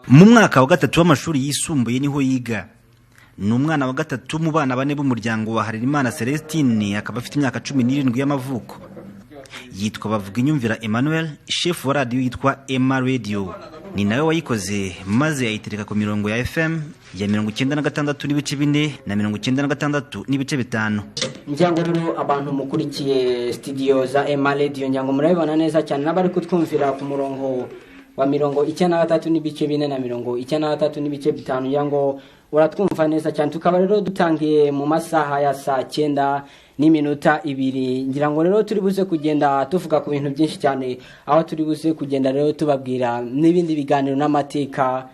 Mu mwaka wa gatatu w'amashuri yisumbuye niho yiga. Ni umwana wa gatatu mu bana bane b'umuryango wa Harerimana Celestine, akaba afite imyaka 17 y'amavuko. Yitwa Bavuginyumvira Emmanuel, chef wa radio yitwa Emma Radio. Ni nawe wayikoze maze yayitereka ku mirongo ya FM ya 96 n'ibice 4 na 96 n'ibice 5. Njyango rero abantu mukurikiye studio za Emma Radio, njyango murabibona neza cyane n'abari kutwumvira ku murongo wa 93 n'ibice 4 na 93 n'ibice 5, njyango uratwumva neza cyane. Tukaba rero dutangiye mu masaha ya saa 9 n'iminota 2. Ngira ngo rero turi buze kugenda tuvuga ku bintu byinshi cyane, aho turi buze kugenda rero tubabwira n'ibindi biganiro n'amateka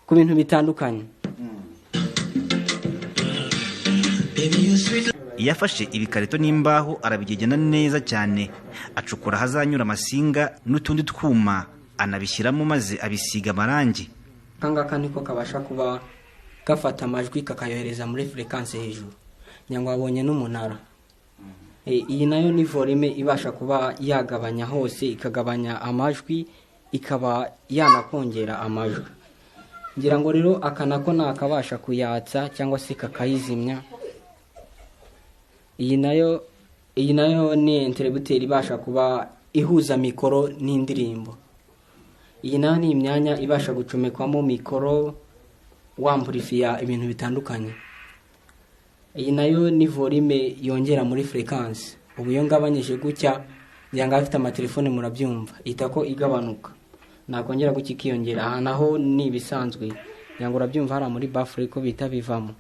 ku bintu bitandukanye. Yafashe ibikarito n'imbaho arabigegena neza cyane, acukura hazanyura amasinga n'utundi twuma, anabishyiramo maze abisiga amarangi. Kangaka niko kabasha kuba gafata amajwi kakayohereza muri frequency hejuru. Nyangwa abonye n'umunara. Iyi nayo ni volume ibasha kuba yagabanya hose, ikagabanya amajwi, ikaba yanakongera amajwi. Ngira ngo rero akanako nakabasha kuyatsa cyangwa se kakayizimya. Iyi nayo ni interrupteur ibasha kuba ihuza mikoro n'indirimbo. Iyi nayo ni imyanya ibasha gucomekwamo mikoro, wamplifier ibintu bitandukanye. Iyi nayo ni volume yongera muri frequency. Ubu yo ngabanyije gutya, yanga afite amatelefone murabyumva, itako igabanuka. Nakongera gukikiyongera aha naho ni bisanzwe. Yanga urabyumva hara muri buffer ko bita bivamo.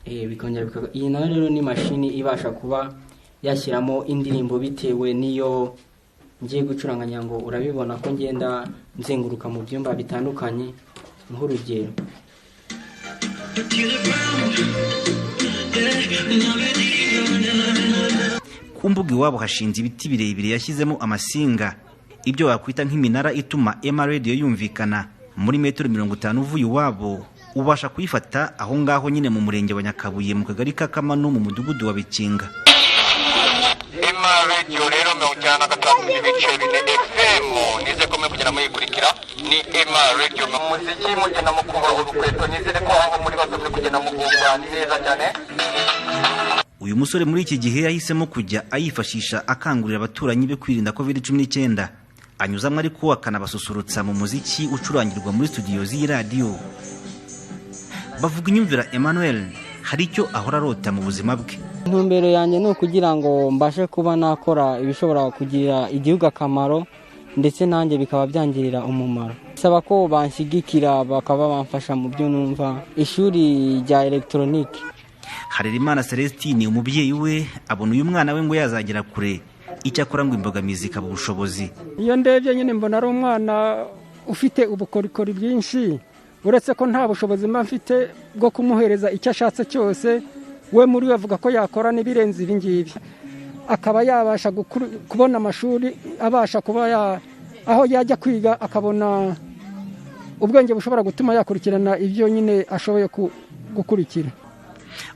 Bikongera iyi nayo rero ni machine ibasha kuba yashyiramo indirimbo bitewe niyo ngiye gucuranga. Nyango urabibona ko ngenda nzenguruka mu byumba bitandukanye nk'urugero. Ku mbuga iwabo hashinze ibiti birebire yashyizemo amasinga, ibyo wakwita nk'iminara ituma Emma Radio yumvikana. Muri metero 50 uvuye iwabo ubasha kuyifata aho ngaho nyine mu murenge wa Nyakabuye mu kagari ka Kamano mu mudugudu wa Bikinga. Emma Radio rero 95 n'ibice 4 FM nize komeye kugera muri kurikira ni Emma Radio mu muziki mugena mu kuba urukweto, nizere ko aho muri basabye kugena mu kuba neza cyane. Uyu musore muri iki gihe yahisemo kujya ayifashisha akangurira abaturanyi be kwirinda COVID-19, anyuzamwe ariko akanabasusurutsa mu muziki ucurangirwa muri studio z'i radio. Bavuginyumvira Emmanuel hari icyo ahora arota mu buzima bwe. Intumbero yanjye no kugira ngo mbashe kuba nakora ibishobora kugira igihugu akamaro ndetse nanjye bikaba byangirira umumaro. Saba ko banshyigikira bakaba bamfasha mu byo numva. Ishuri rya electronique. Harerimana Celestine umubyeyi we abona uyu mwana we ngo yazagera kure, icyakora ngo imbogamizi kaba ubushobozi. Iyo ndebye nyine mbona ari umwana ufite ubukorikori bwinshi, uretse ko nta bushobozi mfite bwo kumuhereza icyo ashatse cyose. We muri we avuga ko yakora n'ibirenze ibi ngibi, akaba yabasha kubona amashuri, abasha kuba aho yajya kwiga akabona ubwenge bushobora gutuma yakurikirana ibyo nyine ashoboye gukurikira.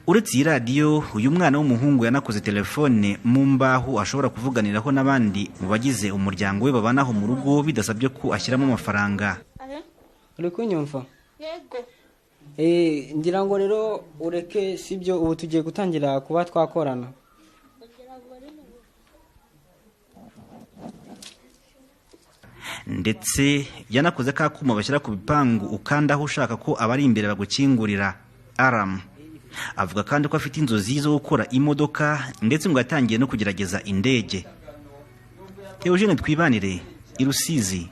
Uretse iyi radio, uyu mwana w'umuhungu yanakoze telefone mu mbaho ashobora kuvuganiraho n'abandi mu bagize umuryango we babanaho mu rugo bidasabye ko ashyiramo amafaranga. Uri kunyumva? Yego. Ngira ngo rero ureke sibyo, ubu tugiye gutangira kuba twakorana. Ndetse yanakoze ka kuma bashyira ku bipangu ukandaho ushaka ko abari imbere bagukingurira, alarm. Avuga kandi ko afite inzozi zo gukora imodoka ndetse ngo yatangiye no kugerageza indege. Eugene Twibanire, i Rusizi.